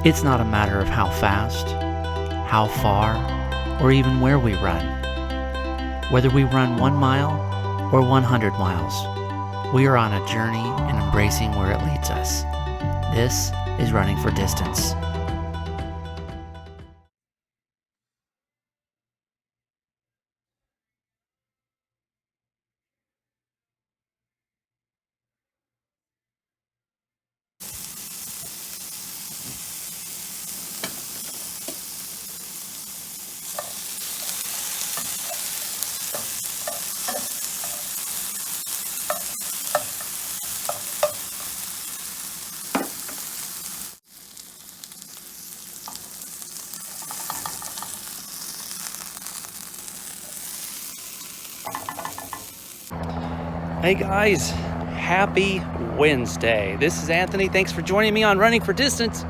It's not a matter of how fast, how far, or even where we run. Whether we run 1 mile or 100 miles, we are on a journey and embracing where it leads us. This is Running for Distance. Hey guys, happy Wednesday. This is Anthony. Thanks for joining me on Running for Distance.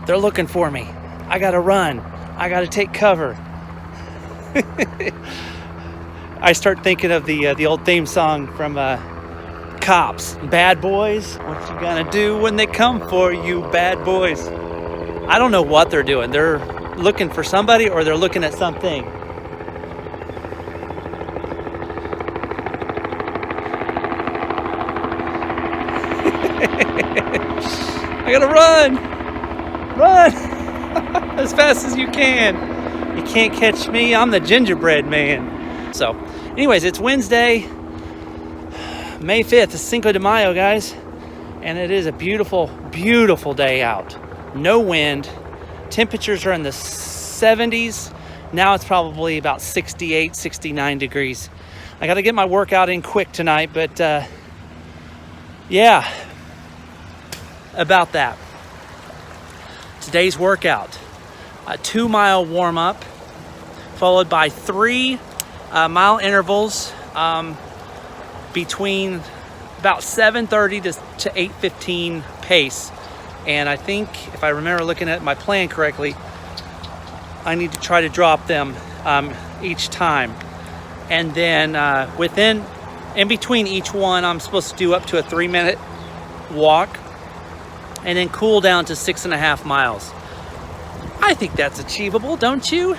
They're looking for me. I gotta run. I gotta take cover. I start thinking of the old theme song from Cops. Bad boys, what you gonna do when they come for you, bad boys? I don't know what they're doing. They're looking for somebody or they're looking at something. I gotta run as fast as you can. You can't catch me. I'm the gingerbread man. So anyways, it's Wednesday, May 5th. It's Cinco de Mayo, guys, and it is a beautiful, beautiful day out. No wind. Temperatures are in the 70s. Now it's probably about 68, 69 degrees. I gotta get my workout in quick tonight, but yeah, about that. Today's workout, a 2-mile warm-up followed by 3-mile intervals between about 7:30 to 8:15 pace. And I think, if I remember looking at my plan correctly, I need to try to drop them each time. And then in between each one, I'm supposed to do up to a 3-minute walk and then cool down to 6.5 miles. I think that's achievable, don't you?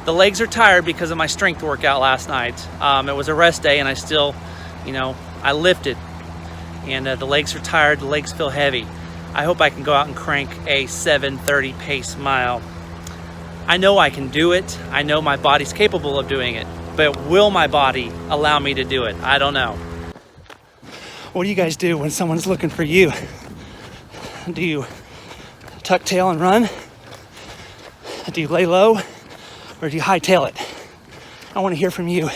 The legs are tired because of my strength workout last night. It was a rest day and I still, I lifted. And the legs are tired, the legs feel heavy. I hope I can go out and crank a 7:30 pace mile. I know I can do it. I know my body's capable of doing it. But will my body allow me to do it? I don't know. What do you guys do when someone's looking for you? Do you tuck tail and run? Do you lay low? Or do you hightail it? I want to hear from you.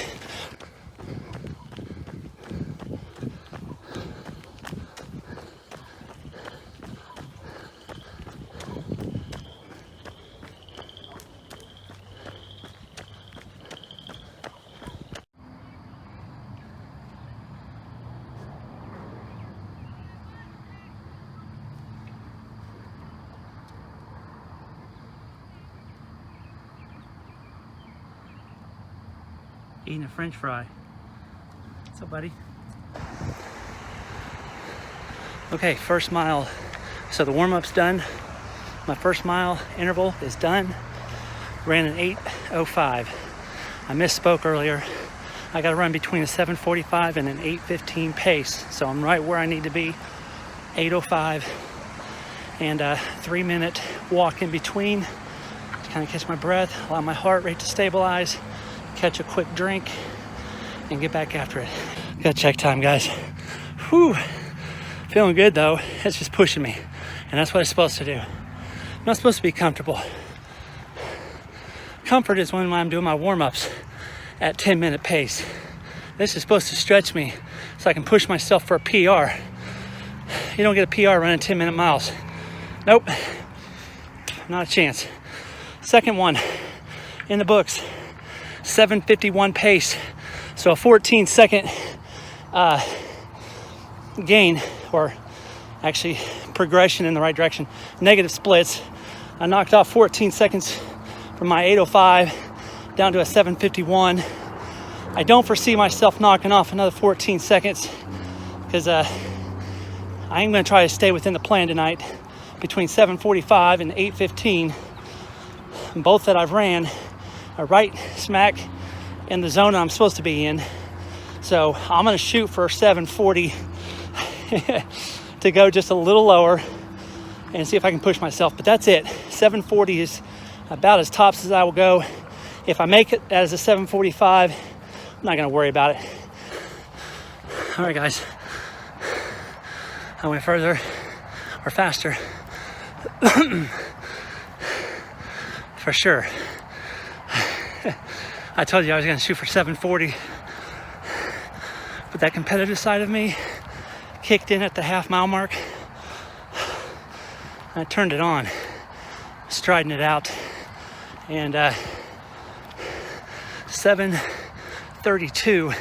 Eating a French fry. What's up, buddy? Okay, first mile. So the warm-up's done. My first mile interval is done. Ran an 8:05. I misspoke earlier. I gotta run between a 7:45 and an 8:15 pace. So I'm right where I need to be. 8:05 and a 3-minute walk in between to kind of catch my breath, allow my heart rate to stabilize, catch a quick drink, and get back after it. Got check time, guys. Whew. Feeling good though. It's just pushing me, and that's what it's supposed to do. I'm not supposed to be comfortable. Comfort is when I'm doing my warm-ups at 10-minute pace. This is supposed to stretch me so I can push myself for a PR. You don't get a PR running 10-minute miles. Nope, not a chance. Second one in the books. 7:51 pace, so a 14-second gain, or actually progression in the right direction. Negative splits. I knocked off 14 seconds from my 8:05 down to a 7:51. I don't foresee myself knocking off another 14 seconds because I ain't going to try to stay within the plan tonight. between 7:45 and 8:15. Both that I've ran are right smack in the zone I'm supposed to be in. So I'm going to shoot for 7:40 to go just a little lower and see if I can push myself. But that's it. 7:40 is about as tops as I will go. If I make it as a 7:45, I'm not going to worry about it. All right, guys. I went further or faster. For sure. I told you I was going to shoot for 7:40. But that competitive side of me kicked in at the half-mile mark. I turned it on, striding it out, and 7:32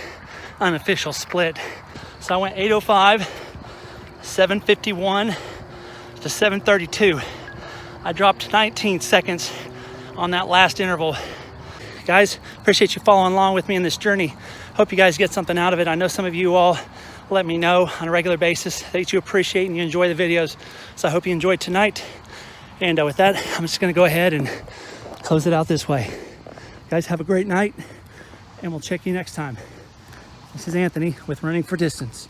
unofficial split. So I went 8:05, 7:51 to 7:32. I dropped 19 seconds on that last interval. Guys, appreciate you following along with me in this journey. Hope you guys get something out of it. I know some of you all let me know on a regular basis that you appreciate and you enjoy the videos. So I hope you enjoyed tonight. And with that, I'm just going to go ahead and close it out this way. Guys, have a great night, and we'll check you next time. This is Anthony with Running for Distance.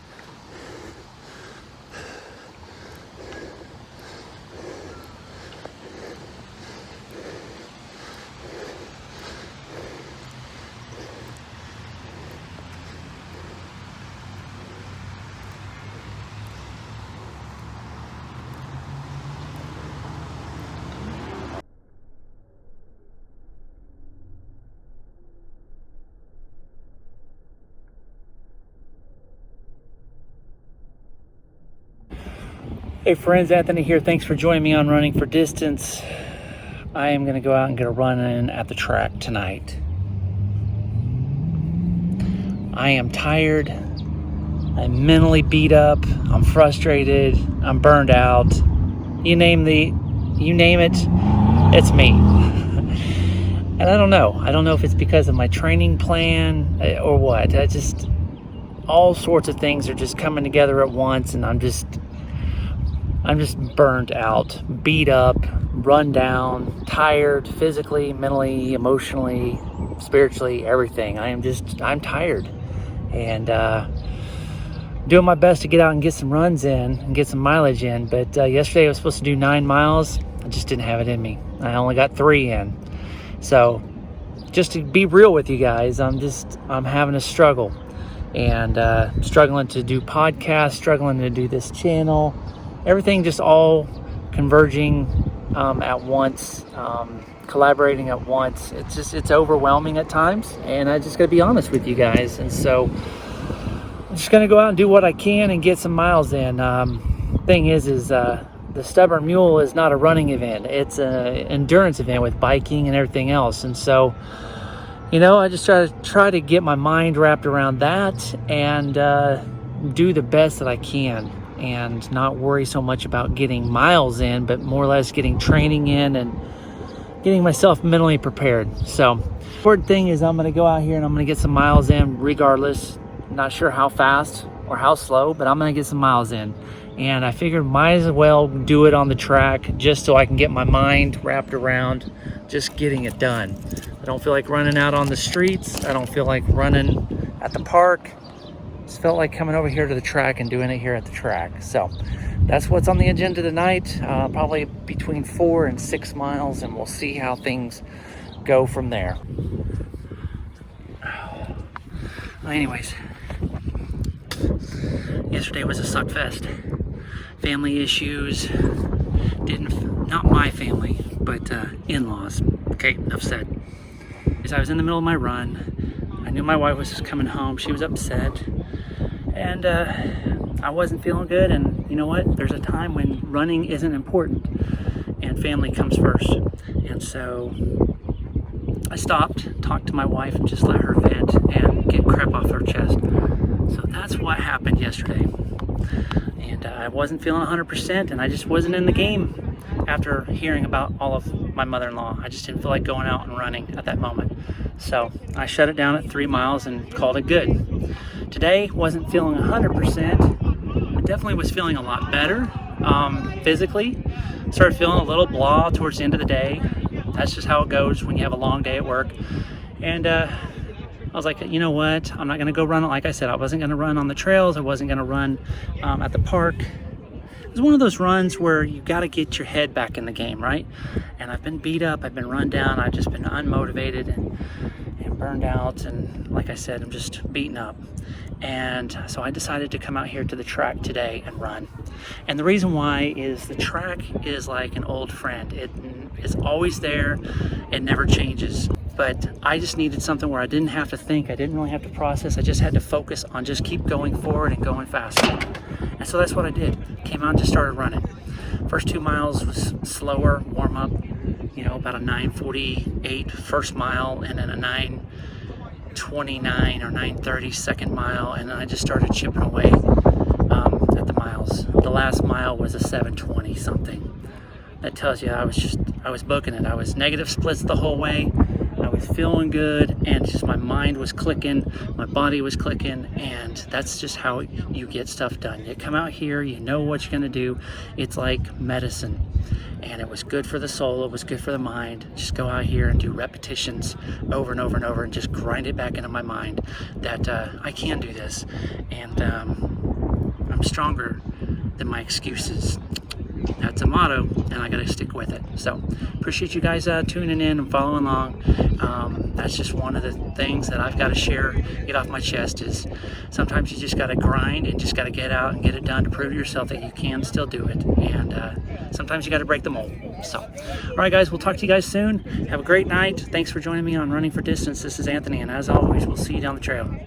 Hey friends, Anthony here. Thanks for joining me on Running for Distance. I am going to go out and get a run in at the track tonight. I am tired. I'm mentally beat up. I'm frustrated. I'm burned out. You name it, it's me. And I don't know. I don't know if it's because of my training plan or what. All sorts of things are just coming together at once, and I'm just burnt out, beat up, run down, tired, physically, mentally, emotionally, spiritually, everything. I'm tired. And doing my best to get out and get some runs in and get some mileage in. But yesterday I was supposed to do 9 miles. I just didn't have it in me. I only got 3 in. So just to be real with you guys, I'm having a struggle. And struggling to do podcasts, struggling to do this channel. Everything just all converging at once, collaborating at once. It's overwhelming at times, and I just gotta be honest with you guys. And so I'm just gonna go out and do what I can and get some miles in. Thing is the Stubborn Mule is not a running event. It's an endurance event with biking and everything else. And so, I just try to get my mind wrapped around that and do the best that I can. And not worry so much about getting miles in, but more or less getting training in and getting myself mentally prepared. So, important thing is I'm going to go out here and I'm going to get some miles in regardless. Not sure how fast or how slow, but I'm going to get some miles in. And I figured might as well do it on the track just so I can get my mind wrapped around just getting it done. I don't feel like running out on the streets. I don't feel like running at the park. Just felt like coming over here to the track and doing it here at the track. So that's what's on the agenda tonight. Probably between 4 and 6 miles, and we'll see how things go from there. Well, anyways, yesterday was a suck fest. Family issues. Not my family, but in-laws. Okay, enough said. As I was in the middle of my run, I knew my wife was coming home. She was upset. And I wasn't feeling good, and you know what? There's a time when running isn't important and family comes first. And so I stopped, talked to my wife, and just let her vent and get crap off her chest. So that's what happened yesterday. And I wasn't feeling 100%, and I just wasn't in the game after hearing about all of my mother-in-law. I just didn't feel like going out and running at that moment. So I shut it down at 3 miles and called it good. Today, wasn't feeling 100%. I definitely was feeling a lot better physically. Started feeling a little blah towards the end of the day. That's just how it goes when you have a long day at work. And I was like, you know what? I'm not going to go run it. Like I said, I wasn't going to run on the trails. I wasn't going to run at the park. It was one of those runs where you got to get your head back in the game, right? And I've been beat up. I've been run down. I've just been unmotivated and burned out. And like I said, I'm just beaten up. And so I decided to come out here to the track today and run. And the reason why is the track is like an old friend. It is always there. It never changes. But I just needed something where I didn't have to think. I didn't really have to process. I just had to focus on just keep going forward and going faster. And so that's what I did. Came out and just started running. First 2 miles was slower, warm up, you know, about a 9:48 first mile and then a 9:29 or 9:30 second mile. And then I just started chipping away at the miles. The last mile was a 7:20 something. That tells you I was booking it. I was negative splits the whole way. I was feeling good, and just my mind was clicking, my body was clicking, and that's just how you get stuff done. You come out here, you know what you're gonna do. It's like medicine, and it was good for the soul, it was good for the mind. Just go out here and do repetitions over and over and over and just grind it back into my mind that I can do this, and I'm stronger than my excuses. That's a motto, and I gotta stick with it. So appreciate you guys tuning in and following along. That's just one of the things that I've got to share, get off my chest, is sometimes you just got to grind and just got to get out and get it done to prove to yourself that you can still do it. And sometimes you got to break the mold. So, all right, guys, we'll talk to you guys soon. Have a great night. Thanks for joining me on Running for Distance. This is Anthony, and as always, we'll see you down the trail.